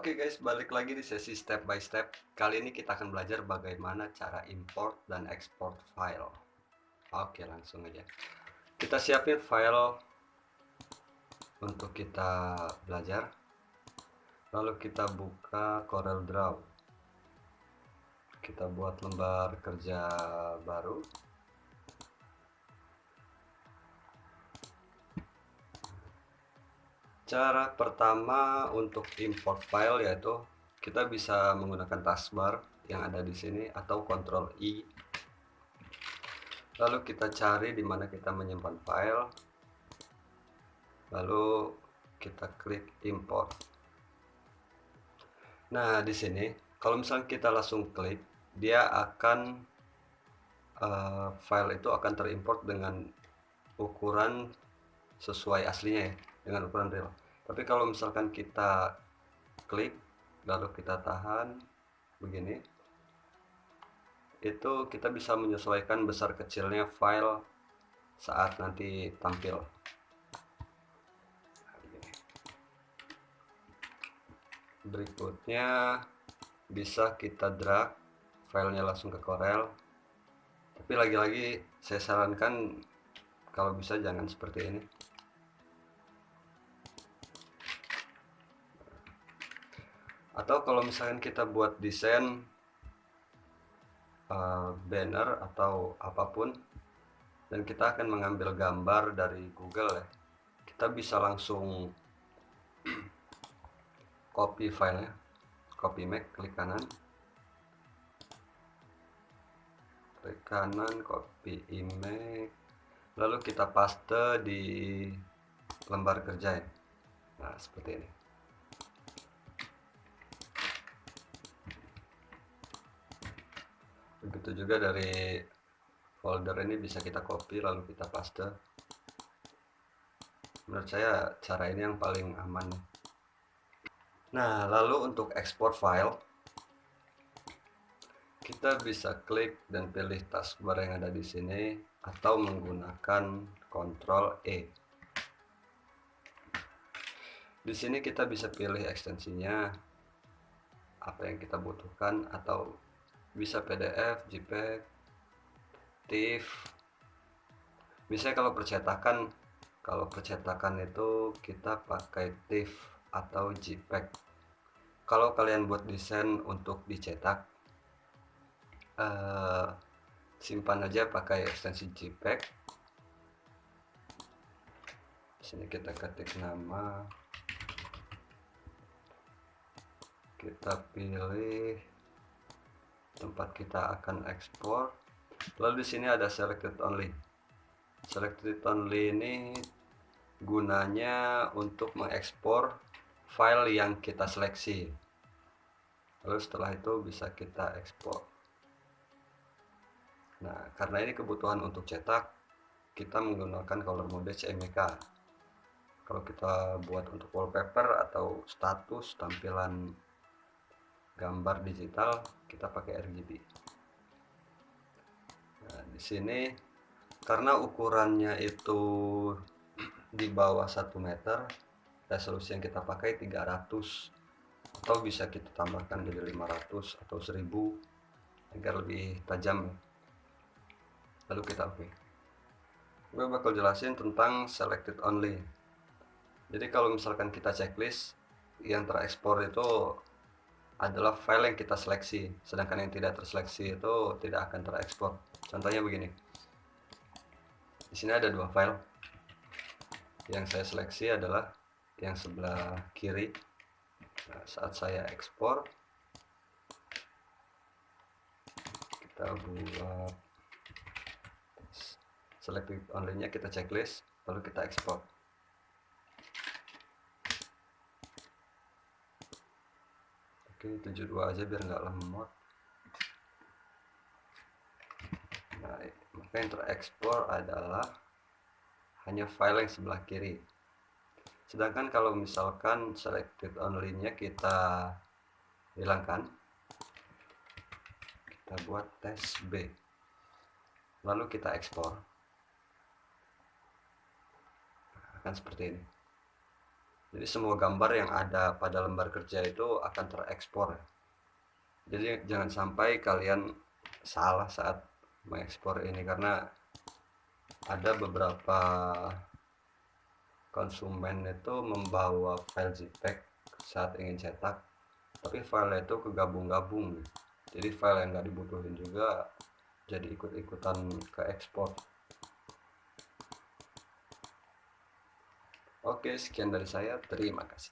Oke guys, balik lagi di sesi step by step. Kali ini kita akan belajar bagaimana cara import dan export file. Oke, langsung aja. Kita siapin file untuk kita belajar. Lalu kita buka CorelDRAW. Kita buat lembar kerja baru. Cara pertama untuk import file yaitu kita bisa menggunakan taskbar yang ada di sini atau Ctrl I. Lalu kita cari di mana kita menyimpan file. Lalu kita klik import. Nah, di sini kalau misalnya kita langsung klik, dia akan file itu akan terimport dengan ukuran sesuai aslinya ya, dengan ukuran real. Tapi kalau misalkan kita klik lalu kita tahan begini, itu kita bisa menyesuaikan besar kecilnya file saat nanti tampil. Berikutnya bisa kita drag filenya langsung ke Corel, tapi lagi-lagi saya sarankan kalau bisa jangan seperti ini. Atau kalau misalkan kita buat desain banner atau apapun dan kita akan mengambil gambar dari Google ya, kita bisa langsung copy filenya, copy Mac, klik kanan, copy image, lalu kita paste di lembar kerja ya. Nah, seperti ini. Begitu juga dari folder ini bisa kita copy lalu kita paste. Menurut saya cara ini yang paling aman. Nah, lalu untuk export file, kita bisa klik dan pilih taskbar yang ada di sini atau menggunakan Ctrl E. Di sini kita bisa pilih ekstensinya apa yang kita butuhkan, atau bisa PDF, JPEG, TIFF. Misalnya kalau percetakan itu kita pakai TIFF atau JPEG. Kalau kalian buat desain untuk dicetak, simpan aja pakai ekstensi JPEG. Di sini kita ketik nama, kita pilih tempat kita akan ekspor. Lalu di sini ada selected only. Selected only ini gunanya untuk mengekspor file yang kita seleksi. Lalu setelah itu bisa kita ekspor. Nah, karena ini kebutuhan untuk cetak, kita menggunakan color mode CMYK. Kalau kita buat untuk wallpaper atau status tampilan gambar digital, kita pakai RGB. Nah, di sini karena ukurannya itu di bawah 1 meter, resolusi yang kita pakai 300, atau bisa kita tambahkan jadi 500 atau 1000 agar lebih tajam. Lalu kita oke. Gue bakal jelasin tentang selected only. Jadi kalau misalkan kita checklist, yang terekspor itu adalah file yang kita seleksi, sedangkan yang tidak terseleksi itu tidak akan terekspor. Contohnya begini. Di sini ada 2 file. Yang saya seleksi adalah yang sebelah kiri. Nah, saat saya ekspor, kita buat selected only-nya, kita checklist, lalu kita ekspor. Oke, 72 aja biar nggak lemot. Nah, maka yang terekspor adalah hanya file yang sebelah kiri. Sedangkan kalau misalkan selected only-nya kita hilangkan, kita buat test B, lalu kita ekspor, akan seperti ini. Jadi semua gambar yang ada pada lembar kerja itu akan terekspor. Jadi jangan sampai kalian salah saat mengekspor ini, karena ada beberapa konsumen itu membawa file JPEG saat ingin cetak, tapi file itu kegabung-gabung, jadi file yang nggak dibutuhin juga jadi ikut-ikutan ke ekspor. Oke, sekian dari saya, terima kasih.